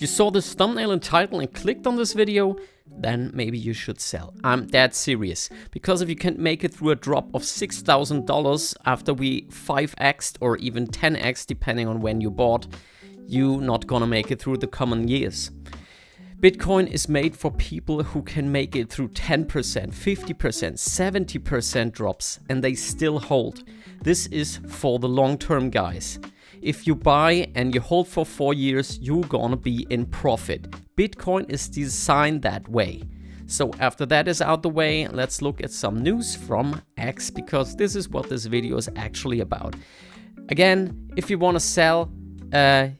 You saw this thumbnail and title and clicked on this video, then maybe you should sell. I'm dead serious. Because if you can't make it through a drop of $6,000 after we 5x'd or even 10x depending on when you bought, you're not gonna make it through the coming years. Bitcoin is made for people who can make it through 10%, 50%, 70% drops and they still hold. This is for the long term, guys. If you buy and you hold for 4 years, you're gonna be in profit. Bitcoin is designed that way. So after that is out the way, let's look at some news from X, because this is what this video is actually about. Again, if you wanna sell,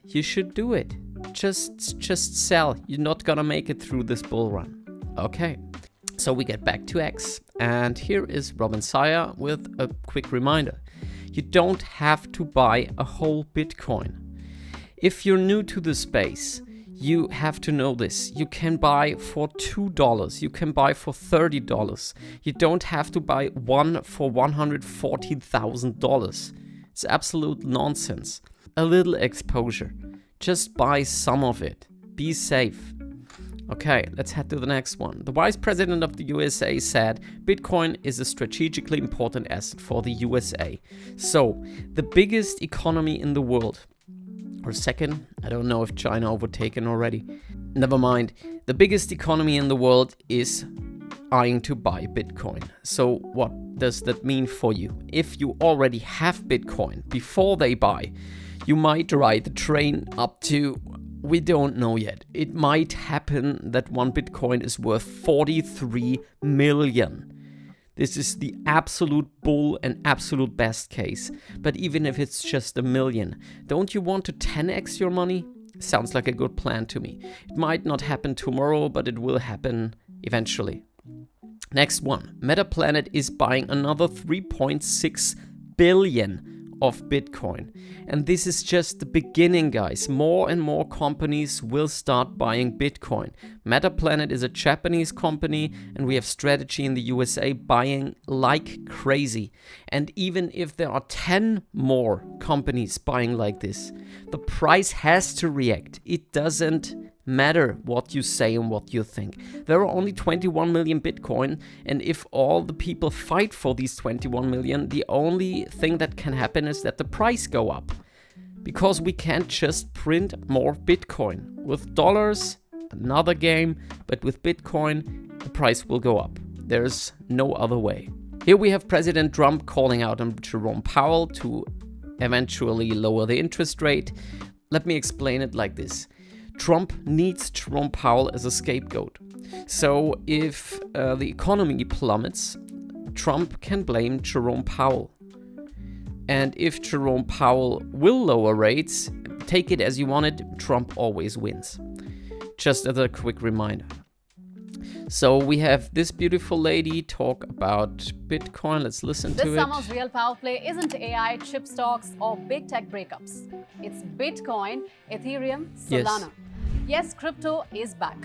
you should do it. Just sell. You're not gonna make it through this bull run. Okay, so we get back to X, and here is Robin Sire with a quick reminder. You don't have to buy a whole Bitcoin. If you're new to the space, you have to know this. You can buy for $2, you can buy for $30. You don't have to buy one for $140,000. It's absolute nonsense. A little exposure. Just buy some of it. Be safe. Okay, let's head to the next one. The Vice President of the USA said Bitcoin is a strategically important asset for the USA. So, the biggest economy in the world, or second, I don't know if China overtaken already. Never mind. The biggest economy in the world is eyeing to buy Bitcoin. So, what does that mean for you? If you already have Bitcoin before they buy, you might ride the train up to, we don't know yet. It might happen that one Bitcoin is worth 43 million. This is the absolute bull and absolute best case. But even if it's just 1 million, don't you want to 10x your money? Sounds like a good plan to me. It might not happen tomorrow, but it will happen eventually. Next one. Metaplanet is buying another 3.6 billion of Bitcoin. And this is just the beginning, guys. More and more companies will start buying Bitcoin. Metaplanet is a Japanese company, and we have strategy in the USA buying like crazy. And even if there are 10 more companies buying like this, the price has to react. It doesn't matter what you say and what you think. There are only 21 million Bitcoin, and if all the people fight for these 21 million, the only thing that can happen is that the price go up. Because we can't just print more Bitcoin. With dollars, another game, but with Bitcoin, the price will go up. There's no other way. Here we have President Trump calling out on Jerome Powell to eventually lower the interest rate. Let me explain it like this. Trump needs Jerome Powell as a scapegoat. So if the economy plummets, Trump can blame Jerome Powell. And if Jerome Powell will lower rates, take it as you want it, Trump always wins. Just as a quick reminder. So we have this beautiful lady talk about Bitcoin. Let's listen to it. This summer's real power play isn't AI, chip stocks, or big tech breakups. It's Bitcoin, Ethereum, Solana. Yes, crypto is back.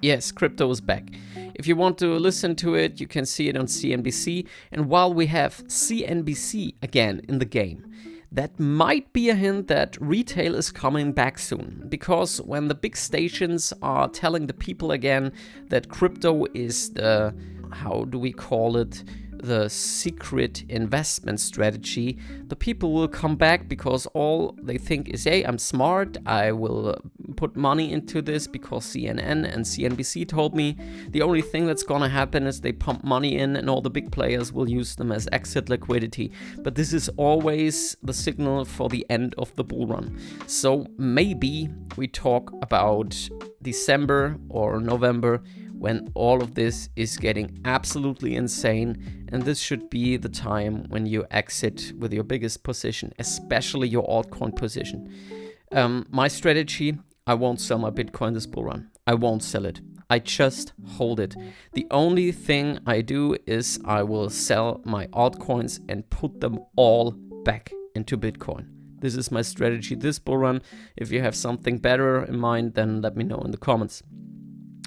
Yes, crypto is back. If you want to listen to it, you can see it on CNBC. And while we have CNBC again in the game, that might be a hint that retail is coming back soon. Because when the big stations are telling the people again that crypto is the, how do we call it, the secret investment strategy, the people will come back because all they think is, hey, I'm smart, I will put money into this because CNN and CNBC told me. The only thing that's gonna happen is they pump money in and all the big players will use them as exit liquidity. But this is always the signal for the end of the bull run. So maybe we talk about December or November when all of this is getting absolutely insane, and this should be the time when you exit with your biggest position, especially your altcoin position. My strategy, I won't sell my Bitcoin this bull run. I won't sell it. I just hold it. The only thing I do is I will sell my altcoins and put them all back into Bitcoin. This is my strategy this bull run. If you have something better in mind, then let me know in the comments.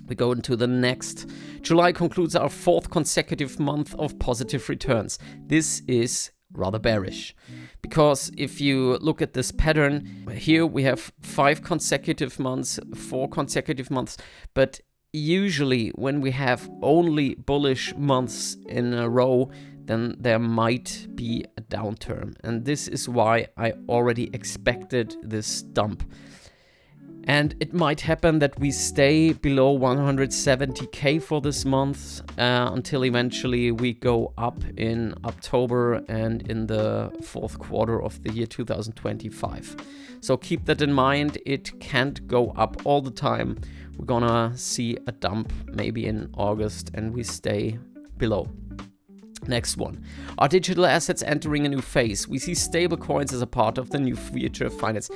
We go into the next. July concludes our 4th consecutive month of positive returns. This is rather bearish. Because if you look at this pattern, here we have 5 consecutive months, 4 consecutive months, but usually when we have only bullish months in a row, then there might be a downturn. And this is why I already expected this dump. And it might happen that we stay below 170k for this month until eventually we go up in October and in the 4th quarter of the year 2025. So keep that in mind. It can't go up all the time. We're gonna see a dump maybe in August and we stay below. Next one. Are digital assets entering a new phase? We see stablecoins as a part of the new future of finance.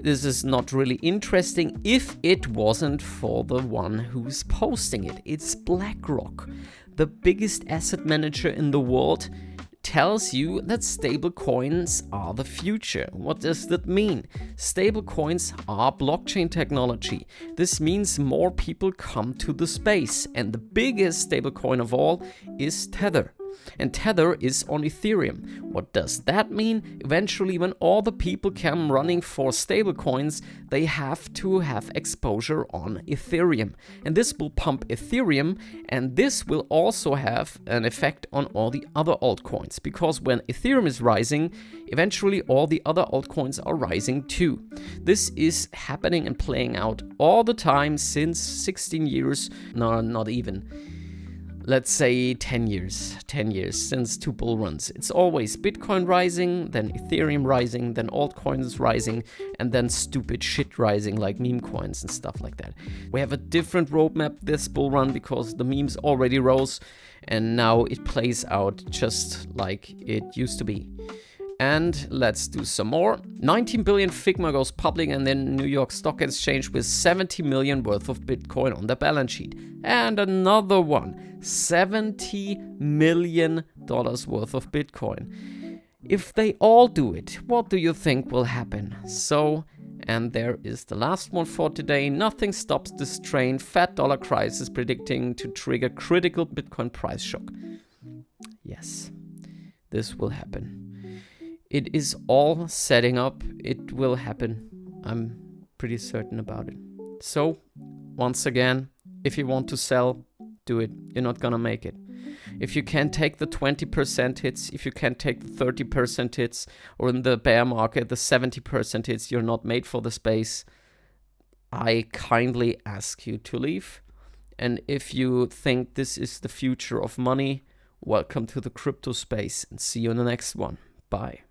This is not really interesting if it wasn't for the one who's posting it. It's BlackRock, the biggest asset manager in the world, tells you that stablecoins are the future. What does that mean? Stablecoins are blockchain technology. This means more people come to the space, and the biggest stablecoin of all is Tether. And Tether is on Ethereum. What does that mean? Eventually, when all the people come running for stablecoins, they have to have exposure on Ethereum. And this will pump Ethereum, and this will also have an effect on all the other altcoins. Because when Ethereum is rising, eventually all the other altcoins are rising too. This is happening and playing out all the time since 16 years, no, not even. Let's say 10 years since 2 bull runs. It's always Bitcoin rising, then Ethereum rising, then altcoins rising, and then stupid shit rising like meme coins and stuff like that. We have a different roadmap this bull run because the memes already rose and now it plays out just like it used to be. And let's do some more. 19 billion Figma goes public and then New York Stock Exchange with 70 million worth of Bitcoin on their balance sheet. And another one, $70 million worth of Bitcoin. If they all do it, what do you think will happen? So, and there is the last one for today. Nothing stops this train. Fat dollar crisis predicting to trigger critical Bitcoin price shock. Yes, this will happen. It is all setting up. It will happen. I'm pretty certain about it. So, once again, if you want to sell, do it. You're not gonna make it. If you can take the 20% hits, if you can take the 30% hits, or in the bear market, the 70% hits, you're not made for the space. I kindly ask you to leave. And if you think this is the future of money, welcome to the crypto space and see you in the next one. Bye.